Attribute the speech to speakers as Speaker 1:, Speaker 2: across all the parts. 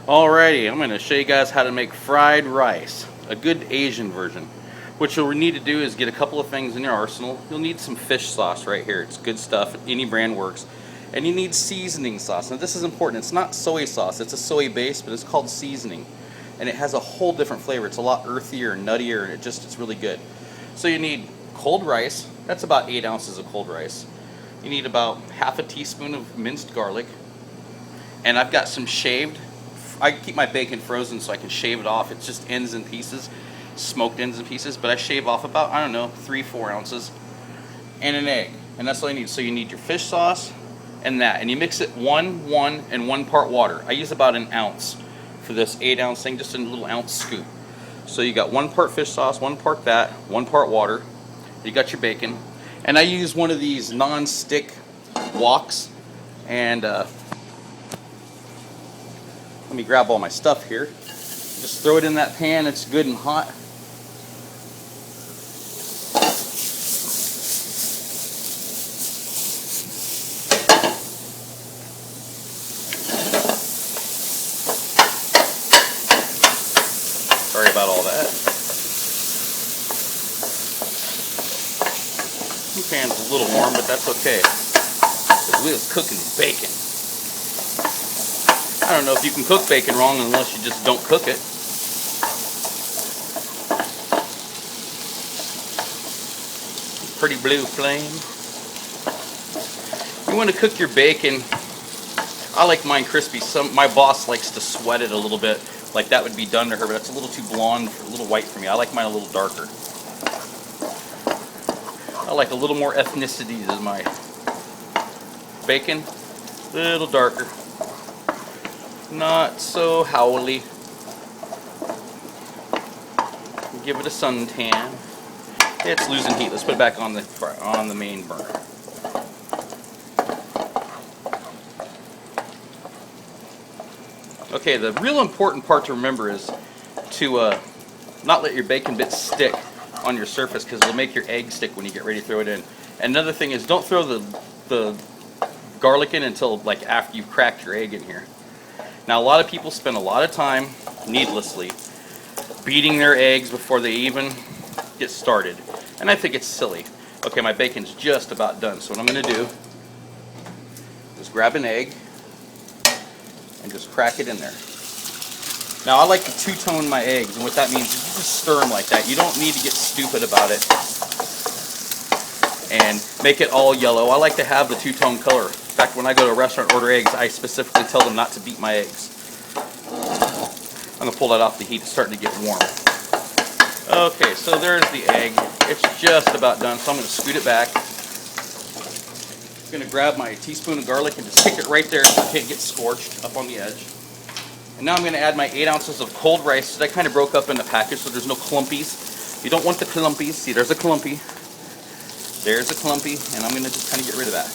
Speaker 1: Alrighty, I'm going to show you guys how to make fried rice, a good Asian version. What you'll need to do is get a couple of things in your arsenal. You'll need some fish sauce right here. It's good stuff. Any brand works. And you need seasoning sauce. Now this is important. It's not soy sauce. It's a soy base, but it's called seasoning. And it has a whole different flavor. It's a lot earthier and nuttier, and it's really good. So you need cold rice. That's about 8 ounces of cold rice. You need about half a teaspoon of minced garlic. And I've got some shaved. I keep my bacon frozen so I can shave it off. It's just ends and pieces, smoked ends and pieces, but I shave off about, I don't know, 3-4 ounces, and an egg, and that's all you need. So you need your fish sauce and that, and you mix it 1, 1, and 1 part water. I use about an ounce for this 8-ounce thing, just a little ounce scoop. So you got 1 part fish sauce, 1 part that, 1 part water. You got your bacon, and I use one of these non-stick woks, and let me grab all my stuff here. Just throw it in that pan. It's good and hot. Sorry about all that. The pan's a little warm, but that's okay. We was cooking bacon. I don't know if you can cook bacon wrong unless you just don't cook it. Pretty blue flame. You want to cook your bacon. I like mine crispy. My boss likes to sweat it a little bit, like that would be done to her, but that's a little too blonde, a little white for me. I like mine a little darker. I like a little more ethnicity to my bacon, a little darker. Not so howly. Give it a suntan. It's losing heat. Let's put it back on the main burner. Okay, the real important part to remember is to not let your bacon bits stick on your surface, because it'll make your egg stick when you get ready to throw it in. And another thing is, don't throw the garlic in until like after you've cracked your egg in here. Now, a lot of people spend a lot of time, needlessly, beating their eggs before they even get started. And I think it's silly. Okay, my bacon's just about done. So what I'm going to do is grab an egg and just crack it in there. Now, I like to two-tone my eggs, and what that means is you just stir them like that. You don't need to get stupid about it and make it all yellow. I like to have the two-tone color. In fact, when I go to a restaurant and order eggs, I specifically tell them not to beat my eggs. I'm going to pull that off the heat. It's starting to get warm. Okay, so there's the egg. It's just about done, so I'm going to scoot it back. I'm going to grab my teaspoon of garlic and just stick it right there so it can't get scorched up on the edge. And now I'm going to add my 8 ounces of cold rice that I kind of broke up in the package so there's no clumpies. You don't want the clumpies. See, there's a clumpy. There's a clumpy, and I'm going to just kind of get rid of that.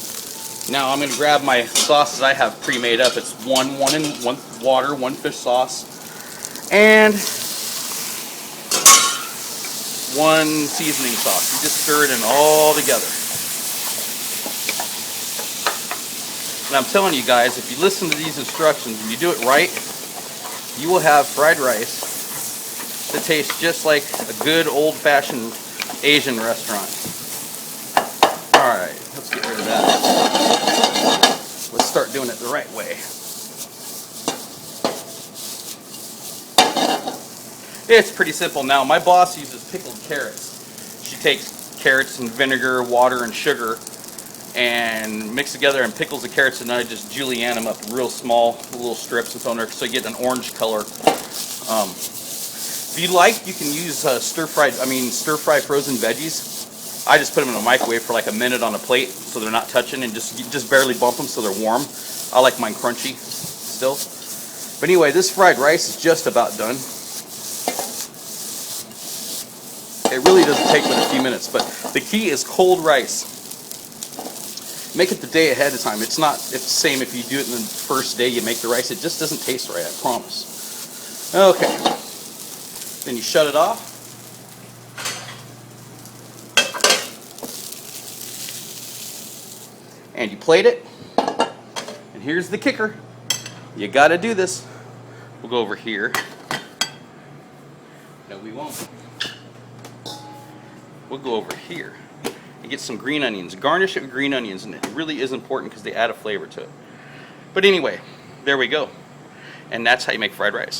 Speaker 1: Now I'm going to grab my sauces I have pre-made up. It's 1 water, 1 fish sauce, and 1 seasoning sauce. You just stir it in all together. And I'm telling you guys, if you listen to these instructions and you do it right, you will have fried rice that tastes just like a good old-fashioned Asian restaurant. Alright, let's get rid of that. Let's start doing it the right way. It's pretty simple now. My boss uses pickled carrots. She takes carrots and vinegar, water, and sugar and mix together and pickles the carrots, and then I just julienne them up real small, little strips and so on, so you get an orange color. If you like, you can use stir-fry frozen veggies. I just put them in a microwave for like a minute on a plate so they're not touching, and just barely bump them so they're warm. I like mine crunchy still. But anyway, this fried rice is just about done. It really doesn't take but a few minutes, but the key is cold rice. Make it the day ahead of time. It's the same if you do it in the first day you make the rice. It just doesn't taste right, I promise. Okay. Then you shut it off. And you plate it. And here's the kicker. You gotta do this. We'll go over here. No, we won't. We'll go over here and get some green onions. Garnish it with green onions, and it really is important because they add a flavor to it. But anyway, there we go. And that's how you make fried rice.